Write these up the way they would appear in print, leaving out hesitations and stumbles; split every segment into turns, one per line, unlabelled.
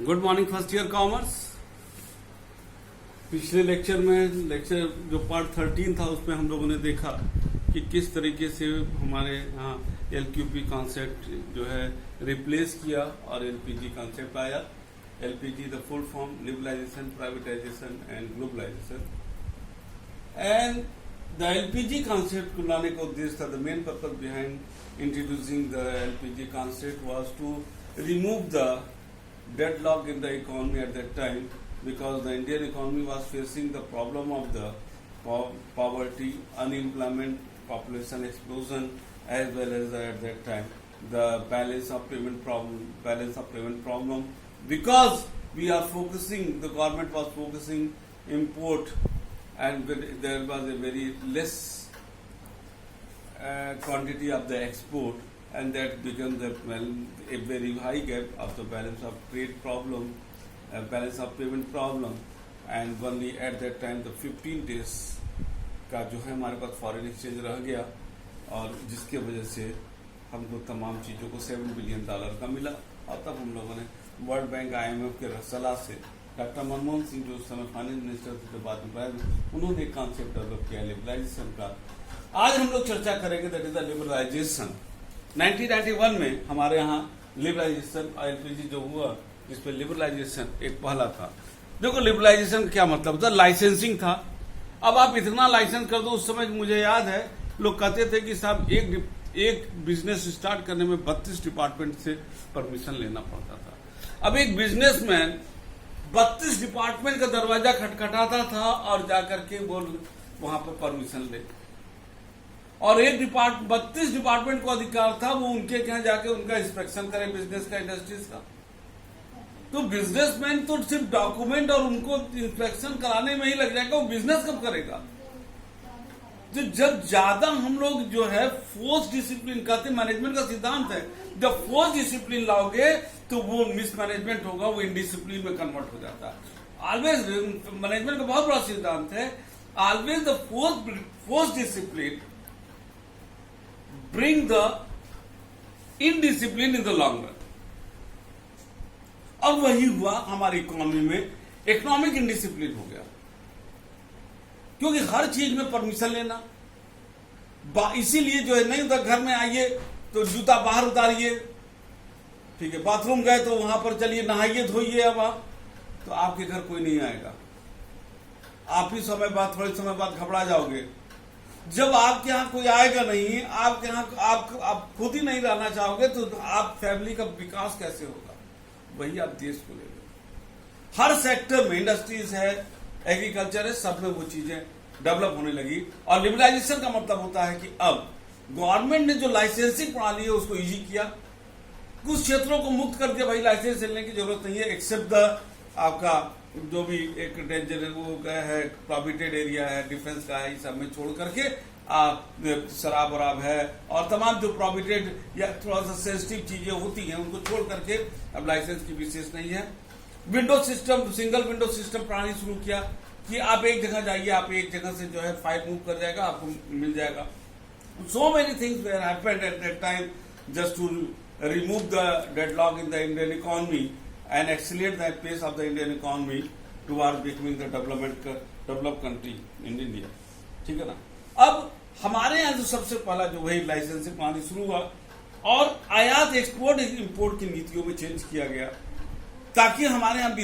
Good morning first year commerce. पिछले lecture जो part 13 था उसमें हम लोगों ने देखा कि किस तरीके से हमारे यहाँ एलक्यूपी कॉन्सेप्ट जो है रिप्लेस किया और एलपीजी कॉन्सेप्ट आया। LPG the full form liberalisation, privatisation and globalisation. And the LPG concept को लाने का उद्देश्य था, the main purpose behind introducing the LPG concept was to remove the deadlock in the economy at that time, because the Indian economy was facing the problem of the poverty, unemployment, population explosion, as well as at that time the balance of payment problem, because we are focusing, the government was focusing import, and there was a very less quantity of the export, and that becomes a very high gap of the balance of trade problem, balance of payment problem, and only at that time the 15 days का जो है हमारे पास foreign exchange रह गया, और जिसके वजह से हमको तमाम चीज़ों को $7 बिलियन का मिला। और तब हम लोगों ने वर्ल्ड बैंक IMF के सलाह से डॉक्टर मनमोहन सिंह जो उस समय फाइनेंस मिनिस्टर थे, बाद में उन्होंने एक कॉन्सेप्ट डेवलप किया लिबरलाइजेशन का। आज हम लोग चर्चा करेंगे, दैट इज द लिबरलाइजेशन। 1991 में हमारे यहाँ लिबरलाइजेशन और एलपीजी जो हुआ, जिसपे लिबरलाइजेशन एक पहला था। देखो लिबरलाइजेशन क्या मतलब था, लाइसेंसिंग था। अब आप इतना लाइसेंस कर दो, उस समय मुझे याद है लोग कहते थे कि साहब एक बिजनेस स्टार्ट करने में 32 डिपार्टमेंट से परमिशन लेना पड़ता था। अब एक बिजनेसमैन 32 डिपार्टमेंट का दरवाजा खटखटाता था और जाकर के वो वहां पर परमिशन ले, और 32 डिपार्टमेंट को अधिकार था वो उनके यहाँ जाके उनका इंस्पेक्शन करे बिजनेस का, इंडस्ट्रीज का। तो बिजनेसमैन तो सिर्फ डॉक्यूमेंट और उनको इंस्पेक्शन कराने में ही लग जाएगा, वो बिजनेस कब करेगा? तो जब ज्यादा हम लोग जो है फोर्स डिसिप्लिन कहते, मैनेजमेंट का सिद्धांत है, जब फोर्स डिसिप्लिन लाओगे तो वो मिसमैनेजमेंट होगा, वो इनडिसिप्लिन में कन्वर्ट हो जाता है। ऑलवेज मैनेजमेंट का बहुत बड़ा सिद्धांत है, always the force discipline bring the indiscipline in the long run। अब वही हुआ हमारी इकोनॉमी में, इकोनॉमिक इंडिसिप्लिन हो गया, क्योंकि हर चीज में परमिशन लेना। इसीलिए जो है नहीं, तो घर में आइए तो जूता बाहर उतारिए, ठीक है, बाथरूम गए तो वहां पर चलिए नहाइए धोइए। अब आप तो आपके घर कोई नहीं आएगा, आप ही समय बाद, थोड़े समय बाद घबरा जाओगे। जब आपके यहाँ कोई आएगा नहीं, आपके यहाँ आप खुद ही नहीं रहना चाहोगे, तो आप फैमिली का विकास कैसे होगा? वही आप देश को ले लो। हर सेक्टर में, इंडस्ट्रीज है, एग्रीकल्चर है, सब में वो चीजें डेवलप होने लगी। और लिबरलाइजेशन का मतलब होता है कि अब गवर्नमेंट ने जो लाइसेंसिंग प्रणाली है उसको इजी किया, कुछ क्षेत्रों को मुक्त कर दिया, भाई लाइसेंस लेने की जरूरत नहीं है, एक्सेप्ट द आपका जो भी एक डेंजर वो है, प्रोहिबिटेड एरिया है, डिफेंस का है, इस सब में छोड़ करके शराब वराब है और तमाम जो प्रोहिबिटेड या थोड़ा सा सेंसिटिव चीजें होती हैं उनको छोड़ करके अब लाइसेंस की विशेष नहीं है। Window system, single window system प्रणाली शुरू किया कि आप एक जगह जाइए, आप एक जगह से जो है फाइल मूव कर जाएगा, आपको मिल जाएगा। So many things were happened at that time just to remove the deadlock in the Indian economy and accelerate the pace of the Indian economy towards becoming the developed country in India। ठीक है ना। अब हमारे यहाँ जो सबसे पहला जो वही लाइसेंसिंग प्रणाली शुरू हुआ, और आयात एक्सपोर्ट इंपोर्ट की नीतियों में चेंज किया गया, ताकि हमारे यहाँ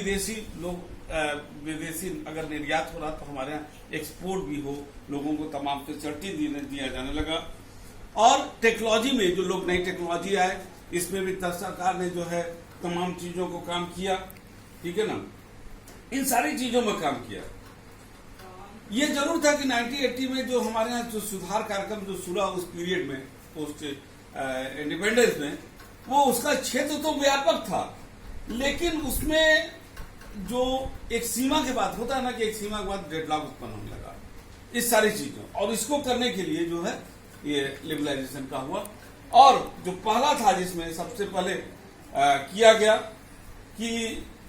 विदेशी अगर निर्यात हो रहा तो हमारे यहाँ एक्सपोर्ट भी हो, लोगों को तमाम फैसिलिटी दिया जाने लगा। और टेक्नोलॉजी में जो लोग नई टेक्नोलॉजी आए, इसमें भी सरकार ने जो है तमाम चीजों को काम किया, ठीक है ना, इन सारी चीजों में काम किया। ये जरूर था कि 1980 में जो हमारे यहाँ जो सुधार कार्यक्रम जो शुरू उस पीरियड में, पोस्ट इंडिपेंडेंस में, वो उसका क्षेत्र तो व्यापक था, लेकिन उसमें जो एक सीमा के बाद होता है ना कि एक सीमा के बाद डेडलॉक उत्पन्न होने लगा इस सारी चीजों, और इसको करने के लिए जो है ये लिबरलाइजेशन का हुआ। और जो पहला था जिसमें सबसे पहले किया गया कि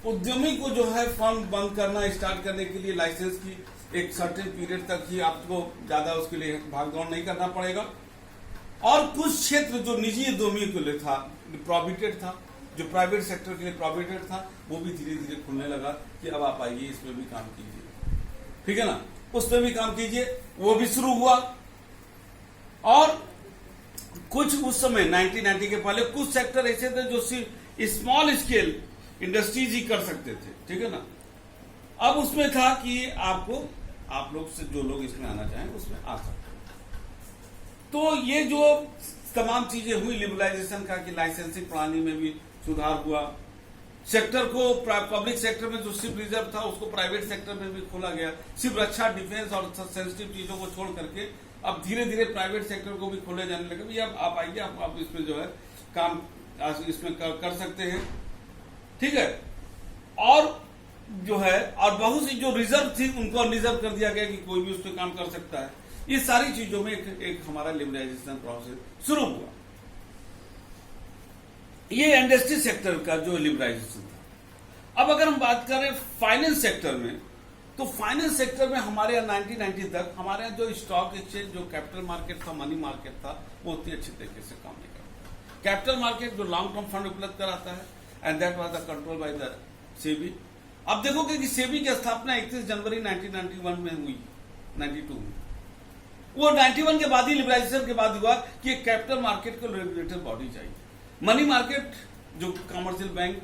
उद्यमी को जो है फर्म बंद करना, स्टार्ट करने के लिए लाइसेंस की एक सर्टेन पीरियड तक ही आपको ज्यादा उसके लिए भागदौड़ नहीं करना पड़ेगा। और कुछ क्षेत्र जो निजी उद्यमी के लिए था, प्रोहिबिटेड था, जो प्राइवेट सेक्टर के लिए प्रोविडेंट था वो भी धीरे धीरे खुलने लगा कि अब आप आइए इसमें भी काम कीजिए, ठीक है ना, उसमें भी काम कीजिए, वो भी शुरू हुआ। और कुछ उस समय 1990 के पहले कुछ सेक्टर ऐसे थे जो सिर्फ स्मॉल स्केल इंडस्ट्रीज ही कर सकते थे, ठीक है ना। अब उसमें था कि आप लोग से जो लोग इसमें आना चाहें उसमें आ सकते। तो ये जो तमाम चीजें हुई लिबरलाइजेशन का, कि लाइसेंसिंग प्रणाली में भी सुधार हुआ, सेक्टर को पब्लिक सेक्टर में जो सिर्फ रिजर्व था उसको प्राइवेट सेक्टर में भी खोला गया, सिर्फ रक्षा, डिफेंस और सेंसिटिव चीजों को छोड़ करके अब धीरे धीरे प्राइवेट सेक्टर को भी खोले जाने लगे। भैया आप आइए, आप इसमें जो है काम इसमें कर सकते हैं, ठीक है। और जो है और बहुत सी जो रिजर्व थी उनको अनरिजर्व कर दिया गया कि कोई भी उस पर काम कर सकता है। ये सारी चीजों में एक हमारा लिबरलाइजेशन प्रोसेस शुरू हुआ। ये इंडस्ट्री सेक्टर का जो लिबरलाइजेशन था। अब अगर हम बात करें फाइनेंस सेक्टर में, तो फाइनेंस सेक्टर में हमारे यहाँ 1990 तक हमारे यहाँ जो स्टॉक एक्सचेंज, जो कैपिटल मार्केट था, मनी मार्केट था, वो उतनी अच्छी तरीके से काम नहीं करता। कैपिटल मार्केट जो लॉन्ग टर्म फंड उपलब्ध कराता है, and that was the control by the SEBI. अब देखोगे कि सेबी की स्थापना 31 जनवरी 1991 में हुई, 92 में। वो 91 के बाद ही लिबरलाइजेशन के बाद हुआ कि कैपिटल मार्केट को रेगुलेटर बॉडी चाहिए। मनी मार्केट जो कमर्शियल बैंक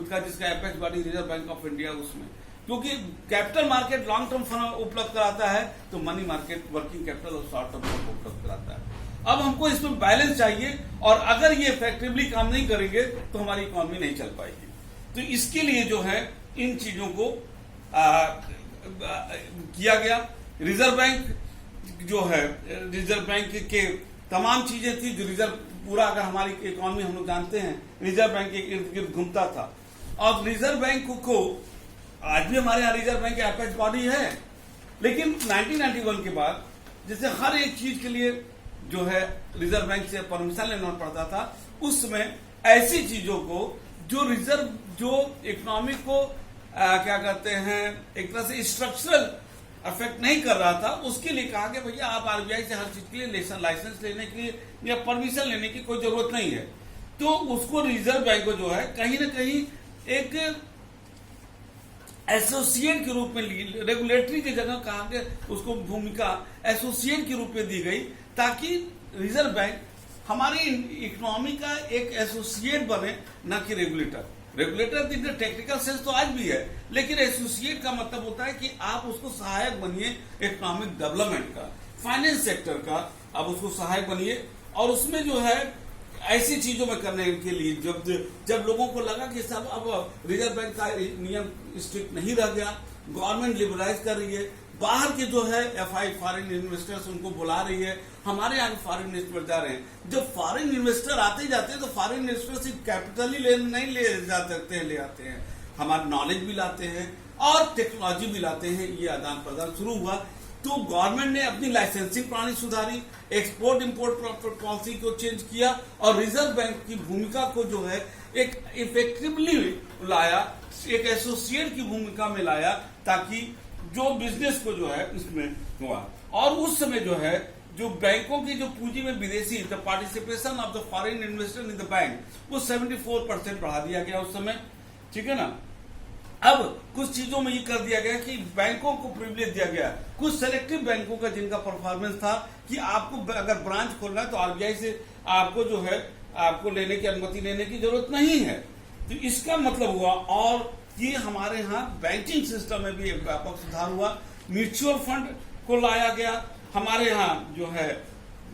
का, जिसका apex body reserve bank of India, उसमें क्योंकि capital market long term fund उपलब्ध कराता है, तो मनी मार्केट वर्किंग कैपिटल और शॉर्ट टर्म फंड उपलब्ध कराता है। अब हमको इसमें बैलेंस चाहिए, और अगर ये इफेक्टिवली काम नहीं करेंगे तो हमारी इकोनॉमी नहीं चल पाएगी। तो इसके लिए जो है इन चीजों को किया गया। रिजर्व बैंक जो है, रिजर्व बैंक के तमाम चीजें थी जो रिजर्व पूरा, अगर हमारी इकोनॉमी हम लोग जानते हैं रिजर्व बैंक के इर्द गिर्द घूमता था। और रिजर्व बैंक को आज भी हमारे यहाँ रिजर्व बैंक का एपेक्स बॉडी है, लेकिन 1991 के बाद जैसे हर एक चीज के लिए जो है रिजर्व बैंक से परमिशन लेना पड़ता था, उस समय ऐसी चीजों को जो रिजर्व, जो इकोनॉमी को क्या कहते हैं, एक तरह से स्ट्रक्चरल अफेक्ट नहीं कर रहा था, उसके लिए कहा कि भैया आप आरबीआई से हर चीज के लिए लाइसेंस लेने के लिए या परमिशन लेने की कोई जरूरत नहीं है। तो उसको रिजर्व बैंक को जो है कहीं ना कहीं एक एसोसिएट के रूप में, रेगुलेटरी की जगह कहा कि उसको भूमिका एसोसिएट के रूप में दी गई, ताकि रिजर्व बैंक हमारी इकोनॉमी का एक एसोसिएट बने, न कि regulator. Regulator in technical sense तो आज भी है, लेकिन एसोसिएट का मतलब होता है कि आप उसको सहायक बनिए इकोनॉमिक डेवलपमेंट का, फाइनेंस सेक्टर का, आप उसको सहायक बनिए। और उसमें जो है ऐसी चीजों में करने के लिए जब लोगों को लगा कि सब अब रिजर्व बैंक का नियम स्ट्रिक्ट नहीं रह गया, गवर्नमेंट लिबरलाइज कर रही है, बाहर के जो है एफआई फॉरेन इन्वेस्टर्स उनको बुला रही है, हमारे यहाँ फॉरेन इन्वेस्टर जा रहे हैं। जब फॉरेन इन्वेस्टर आते जाते हैं तो फॉरेन इन्वेस्टर सिर्फ कैपिटल ही नहीं ले जा सकते हैं, ले आते हैं, हमारा नॉलेज भी लाते हैं और टेक्नोलॉजी भी लाते हैं। ये आदान प्रदान शुरू हुआ, तो गवर्नमेंट ने अपनी लाइसेंसिंग प्रणाली सुधारी, एक्सपोर्ट इंपोर्ट पॉलिसी को चेंज किया, और रिजर्व बैंक की भूमिका को जो है एक इफेक्टिवली लाया, एक एसोसिएट की भूमिका में लाया, ताकि जो बिजनेस को जो है इसमें हुआ। और उस समय जो है जो बैंकों की जो पूंजी में विदेशी, the participation of the foreign investor in the bank, वो 74% बढ़ा दिया गया उस समय, ठीक है ना। अब कुछ चीजों में ये कर दिया गया कि बैंकों को प्रिविलेज दिया गया, कुछ सेलेक्टिव बैंकों का जिनका परफॉर्मेंस था कि आपको अगर ब्रांच खोलना है तो आरबीआई से आपको जो है आपको लेने की अनुमति लेने की जरूरत नहीं है। तो इसका मतलब हुआ, और ये हमारे यहाँ बैंकिंग सिस्टम में भी एक व्यापक सुधार हुआ। म्यूचुअल फंड को लाया गया, हमारे यहाँ जो है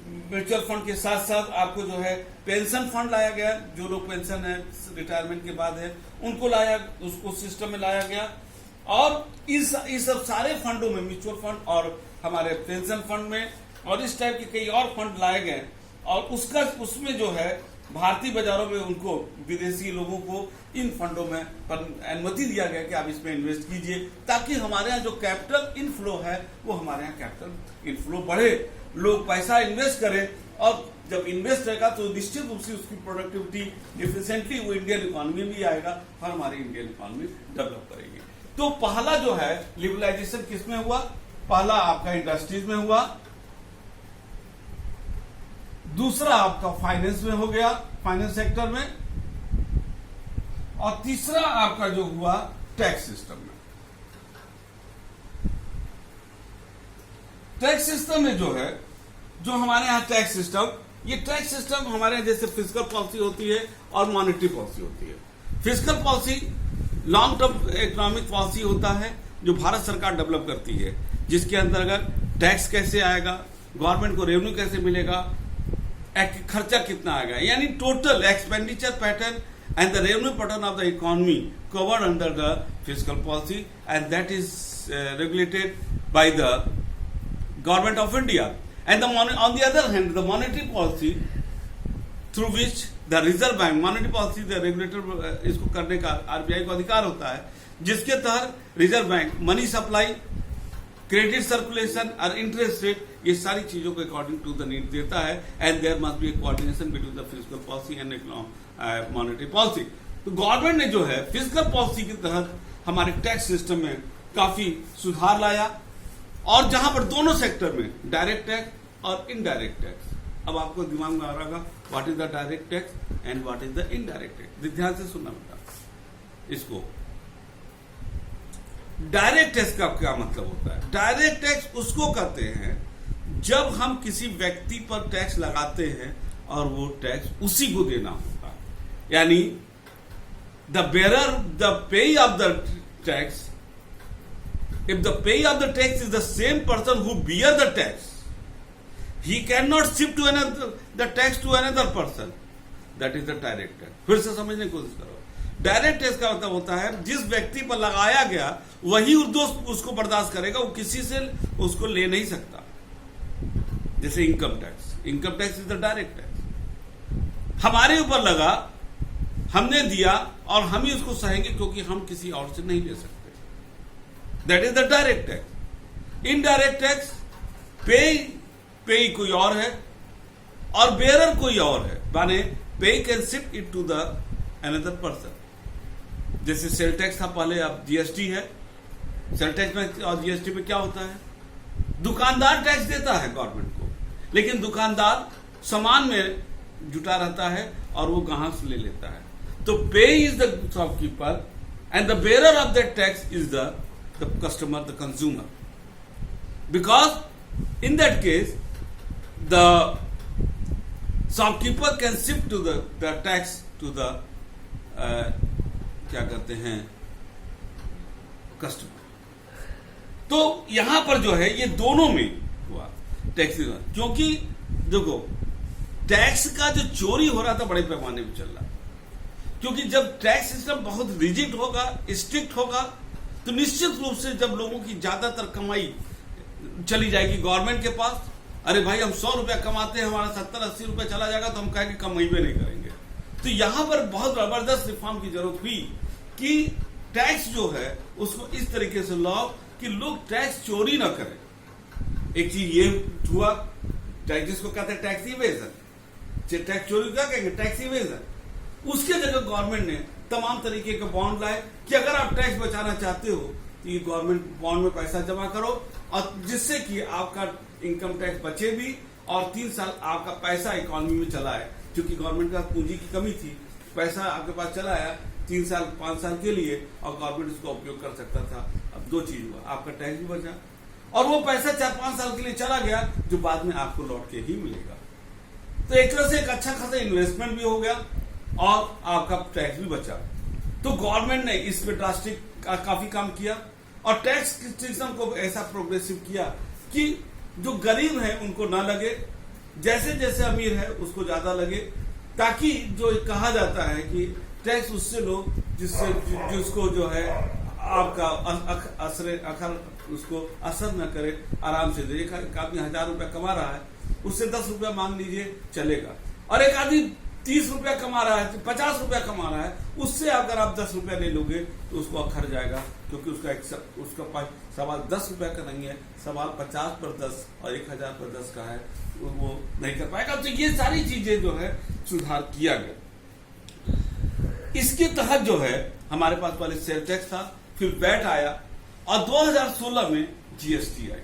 म्यूचुअल फंड के साथ साथ आपको जो है पेंशन फंड लाया गया, जो लोग पेंशन है रिटायरमेंट के बाद है उनको लाया, उसको सिस्टम में लाया गया। और इस सब सारे फंडों में, म्यूचुअल फंड और हमारे पेंशन फंड में और इस टाइप के कई और फंड लाए गए, और उसमें जो है भारतीय बाजारों में उनको, विदेशी लोगों को इन फंडों में अनुमति दिया गया कि आप इसमें इन्वेस्ट कीजिए, ताकि हमारे यहाँ जो कैपिटल इनफ्लो है वो हमारे यहाँ कैपिटल इनफ्लो बढ़े, लोग पैसा इन्वेस्ट करें, और जब इन्वेस्ट रहेगा तो निश्चित रूप से उसकी प्रोडक्टिविटी एफिशिएंटली वो इंडियन इकोनॉमी में आएगा और हमारी इंडियन इकोनॉमी डेवलप करेगी। तो पहला जो है लिबरलाइजेशन किसमें हुआ? पहला आपका इंडस्ट्रीज में हुआ, दूसरा आपका फाइनेंस में हो गया, फाइनेंस सेक्टर में, और तीसरा आपका जो हुआ टैक्स सिस्टम में। टैक्स सिस्टम में जो है, जो हमारे यहाँ टैक्स सिस्टम, ये टैक्स सिस्टम हमारे यहाँ जैसे फिस्कल पॉलिसी होती है और मॉनेटरी पॉलिसी होती है। Fiscal policy long term economic policy होता है जो भारत सरकार डेवलप करती है, जिसके अंतर्गत टैक्स कैसे आएगा, गवर्नमेंट को रेवेन्यू कैसे मिलेगा, खर्चा कितना आएगा, यानी total expenditure pattern and the revenue pattern of the economy covered under the fiscal policy and that is regulated by the government of India. And on the other hand, the monetary policy through which the Reserve Bank, monetary policy the regulator इसको करने का RBI को अधिकार होता है, जिसके तहत reserve bank money supply, credit circulation और इंटरेस्ट रेट, ये सारी चीजों को अकॉर्डिंग टू द नीड देता है। And there must be a coordination between the fiscal policy and monetary policy. तो गवर्नमेंट ने जो है फिस्कल पॉलिसी के तहत हमारे टैक्स सिस्टम में काफी सुधार लाया, और जहां पर दोनों सेक्टर में डायरेक्ट टैक्स और इनडायरेक्ट टैक्स, अब आपको दिमाग में आ रहा होगा what is the direct tax and what is the indirect tax. ध्यान से सुनना बेटा इसको। डायरेक्ट टैक्स का क्या मतलब होता है? डायरेक्ट टैक्स उसको कहते हैं जब हम किसी व्यक्ति पर टैक्स लगाते हैं और वो टैक्स उसी को देना होता है, यानी the bearer the pay of the tax, if the payee of the tax is the same person who bear the tax, he cannot shift to another the tax to another person. That is the direct tax. फिर से समझने की कोशिश करो। Direct tax का मतलब होता है जिस व्यक्ति पर लगाया गया वही उसको बर्दाश्त करेगा, वो किसी से उसको ले नहीं सकता। जैसे income tax, income tax is the direct tax. हमारे ऊपर लगा, हमने दिया और हम ही उसको सहेंगे क्योंकि हम किसी और से नहीं ले सकते। That is the direct tax. Indirect tax पे कोई और है और बेरर कोई और है, माने pay can shift it to the another person. जैसे सेल टैक्स था पहले, अब जीएसटी है। सेल टैक्स में और जीएसटी में क्या होता है? दुकानदार टैक्स देता है गवर्नमेंट को, लेकिन दुकानदार सामान में जुटा रहता है और वो ग्राहक से ले लेता है। तो पे is the shopkeeper and the bearer of that tax is the customer, the consumer, because in that case the shopkeeper can shift to the tax to the क्या कहते हैं कस्टमर। तो यहां पर जो है ये दोनों में हुआ टैक्स, क्योंकि देखो टैक्स का जो चोरी हो रहा था बड़े पैमाने पर चल रहा, क्योंकि जब टैक्स सिस्टम बहुत रिजिड होगा, स्ट्रिक्ट होगा, तो निश्चित रूप से जब लोगों की ज्यादातर कमाई चली जाएगी गवर्नमेंट के पास, अरे भाई हम 100 रुपया कमाते हैं, हमारा 70-80 रुपया चला जाएगा तो हम कहेंगे कमाई भी नहीं करेंगे। तो यहां पर बहुत जबरदस्त रिफॉर्म की जरूरत हुई कि टैक्स जो है उसको इस तरीके से लाओ कि लोग टैक्स चोरी ना करें। एक चीज ये हुआ, टैक्स जिसको कहते हैं टैक्स इवेजन, टैक्स चोरी क्या कहेंगे, टैक्स इवेजन। उसके जगह गवर्नमेंट ने तमाम तरीके के बॉन्ड लाए कि अगर आप टैक्स बचाना चाहते हो तो ये गवर्नमेंट बॉन्ड में पैसा जमा करो, और जिससे कि आपका इनकम टैक्स बचे भी और 3 साल आपका पैसा इकोनॉमी में चला है। क्योंकि गवर्नमेंट का पूंजी की कमी थी, पैसा आपके पास चला आया 3 साल 5 साल के लिए और गवर्नमेंट उसका उपयोग कर सकता था। अब 2 चीज हुआ, आपका टैक्स भी बचा और वो पैसा 4-5 साल के लिए चला गया जो बाद में आपको लौट के ही मिलेगा। तो एक तरह से एक अच्छा खासा इन्वेस्टमेंट भी हो गया और आपका टैक्स भी बचा। तो गवर्नमेंट ने इस पे ड्रास्टिक काफी काम किया और टैक्स सिस्टम को ऐसा प्रोग्रेसिव किया कि जो गरीब है उनको ना लगे, जैसे जैसे अमीर है उसको ज्यादा लगे, ताकि जो कहा जाता है कि टैक्स उससे लो जिसको जो है आपका उसको असर न करे, आराम से दे। एक आदमी 1000 रुपया कमा रहा है, उससे 10 रुपया मांग लीजिए चलेगा, और एक आदमी 30 रुपया कमा रहा है, 50 रुपया कमा रहा है, उससे अगर आप 10 रुपया ले लोगे तो उसको अखर जाएगा, क्योंकि उसका सवाल 10 रुपया का नहीं है, सवाल 50 पर 10 और 1000 पर 10 का है, वो नहीं कर पाएगा। तो ये सारी चीजें जो है सुधार किया गया। इसके तहत जो है हमारे पास पहले सेल टैक्स था, फिर वैट आया और 2016 में जीएसटी आई।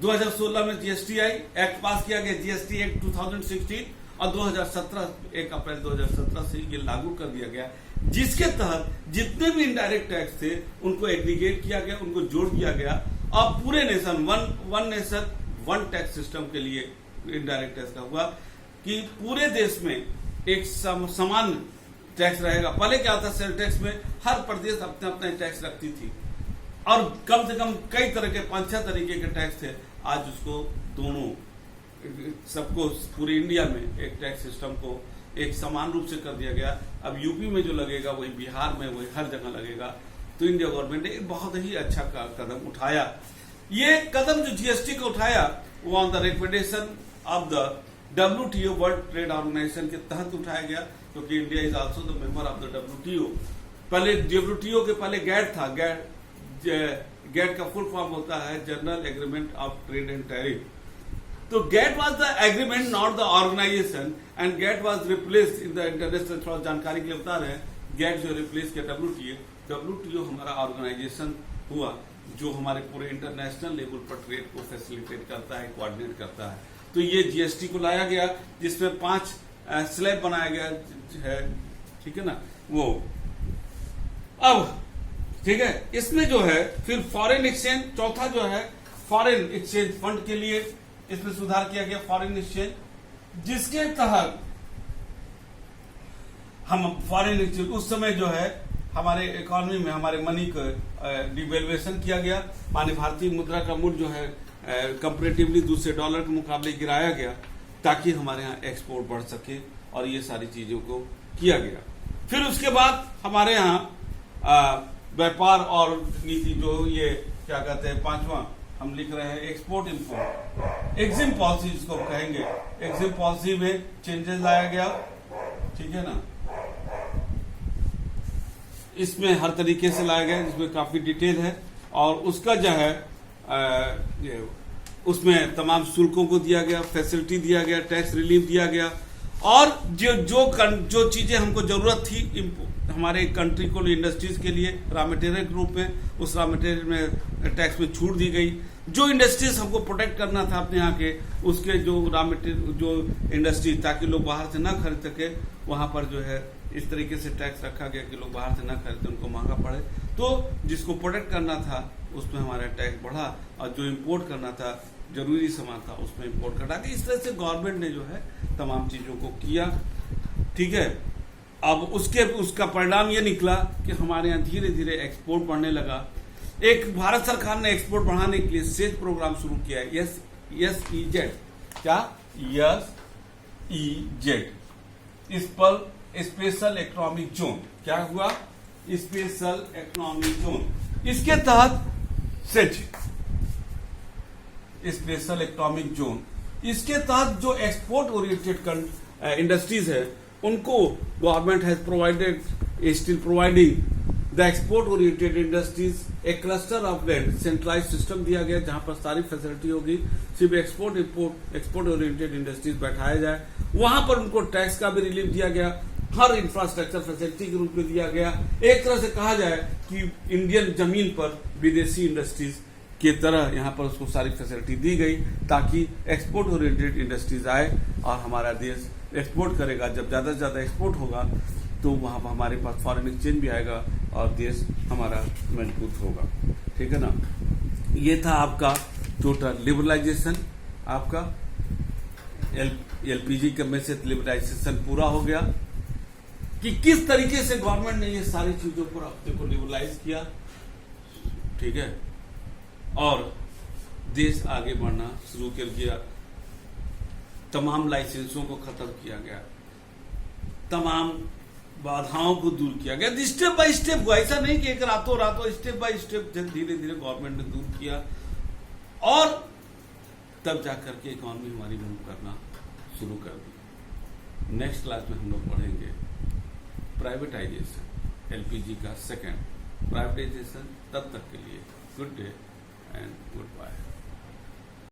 2016 में जीएसटी आई, एक्ट पास किया गया जीएसटी एक्ट 2016, और 2017 1 अप्रैल 2017 से ये लागू कर दिया गया, जिसके तहत जितने भी इनडायरेक्ट टैक्स थे उनको एग्रीगेट किया गया, उनको जोड़ दिया गया और पूरे nation one nation one tax system के लिए इनडायरेक्ट टैक्स का हुआ कि पूरे देश में एक समान टैक्स रहेगा। पहले क्या था, सेल टैक्स में हर प्रदेश अपने अपने टैक्स रखती थी और कम से कम कई तरह के 5-6 तरीके के टैक्स थे। आज उसको दोनों सबको पूरे इंडिया में एक टैक्स सिस्टम को एक समान रूप से कर दिया गया। अब यूपी में जो लगेगा वही बिहार में, वही हर जगह लगेगा। तो इंडिया गवर्नमेंट ने एक बहुत ही अच्छा कदम उठाया। ये कदम जो जीएसटी को उठाया वो on the recommendation of the WTO world trade organisation के तहत उठाया गया, क्योंकि India is also the member of the WTO। पहले WTO के पहले गैट था। गैट का फुल फॉर्म होता है general agreement of trade and tariff. तो GATT was the agreement, not the organisation, and GATT was replaced in the international. थोड़ा जानकारी के लिए बता रहे हैं, गैट जो रिप्लेस किया WTO हमारा ऑर्गेनाइजेशन हुआ जो हमारे पूरे इंटरनेशनल लेवल पर ट्रेड को फैसिलिटेट करता है, कोऑर्डिनेट करता है। तो ये जीएसटी को लाया गया जिसमें 5 स्लैब बनाया गया है, ठीक है ना। वो अब ठीक है, इसमें जो है फिर फॉरेन एक्सचेंज, चौथा जो है फॉरेन एक्सचेंज फंड के लिए इसमें सुधार किया गया, फॉरेन एक्सचेंज, जिसके तहत हम फॉरेन एक्सचेंज उस समय जो है हमारे इकोनॉमी में हमारे मनी को डिवेल्युएशन किया गया, माने भारतीय मुद्रा का मूल्य जो है कंपैरेटिवली दूसरे डॉलर के मुकाबले गिराया गया ताकि हमारे यहाँ एक्सपोर्ट बढ़ सके, और ये सारी चीजों को किया गया। फिर उसके बाद हमारे यहाँ व्यापार और नीति जो ये क्या कहते हैं 5वां हम लिख रहे हैं एक्सपोर्ट इम्पोर्ट एक्जिम पॉलिसी जिसको कहेंगे। एक्जिम पॉलिसी में चेंजेस लाया गया, ठीक है ना। इसमें हर तरीके से लाया गया, जिसमें काफी डिटेल है, और उसका जो है उसमें तमाम शुल्कों को दिया गया, फैसिलिटी दिया गया, टैक्स रिलीफ दिया गया, और जो चीजें हमको जरूरत थी हमारे कंट्री को इंडस्ट्रीज के लिए रॉ मटेरियल के रूप में, उस रॉ मटेरियल में टैक्स में छूट दी गई। जो इंडस्ट्रीज हमको प्रोटेक्ट करना था अपने यहाँ के, उसके जो रॉ मटेरियल जो इंडस्ट्री, ताकि लोग बाहर से ना खरीद सके, वहां पर जो है इस तरीके से टैक्स रखा गया कि लोग बाहर से ना खरीदे, उनको महंगा पड़े। तो जिसको प्रोटेक्ट करना था उसमें हमारा टैक्स बढ़ा, और जो इम्पोर्ट करना था जरूरी सामान था उसमें इम्पोर्ट कटा के, इस तरह से गवर्नमेंट ने जो है तमाम चीजों को किया, ठीक है। अब उसका परिणाम ये निकला कि हमारे यहाँ धीरे धीरे एक्सपोर्ट बढ़ने लगा। एक भारत सरकार ने एक्सपोर्ट बढ़ाने के लिए सेज प्रोग्राम शुरू किया है, SEZ। क्या? SEZ, special economic zone. क्या हुआ? Special economic zone. इसके तहत सेज स्पेशल इकोनॉमिक जोन, इसके तहत जो एक्सपोर्ट ओरिएंटेड इंडस्ट्रीज है उनको government has provided, still providing the export oriented industries a cluster of land, centralise system दिया गया जहां पर सारी फैसिलिटी होगी, सिर्फ एक्सपोर्ट ओरिएंटेड इंडस्ट्रीज बैठाया जाए, वहां पर उनको टैक्स का भी रिलीफ दिया गया, हर इंफ्रास्ट्रक्चर फैसिलिटी के रूप में दिया गया। एक तरह से कहा जाए कि इंडियन जमीन पर विदेशी इंडस्ट्रीज की तरह यहाँ पर उसको सारी फैसिलिटी दी गई, ताकि एक्सपोर्ट ओरिएंटेड इंडस्ट्रीज आए और हमारा देश एक्सपोर्ट करेगा। जब ज्यादा से ज्यादा एक्सपोर्ट होगा तो वहां पर हमारे पास फॉरेन एक्सचेंज भी आएगा और देश हमारा मजबूत होगा, ठीक है ना। ये था आपका टोटल लिबरलाइजेशन, आपका LPG के में से लिबरलाइजेशन पूरा हो गया कि किस तरीके से गवर्नमेंट ने ये सारी चीजों पर अपने को लिबरलाइज किया, ठीक है, और देश आगे बढ़ना शुरू कर दिया। तमाम लाइसेंसों को खत्म किया गया, तमाम बाधाओं को दूर किया गया, स्टेप बाय स्टेप हुआ। ऐसा नहीं कि एक रातों स्टेप बाय स्टेप धीरे धीरे गवर्नमेंट ने दूर किया, और तब जाकर के इकोनॉमी हमारी मूव करना शुरू कर दी। नेक्स्ट क्लास में हम लोग पढ़ेंगे प्राइवेटाइजेशन, LPG का सेकंड प्राइवेटाइजेशन। तब तक के लिए good day and good bye.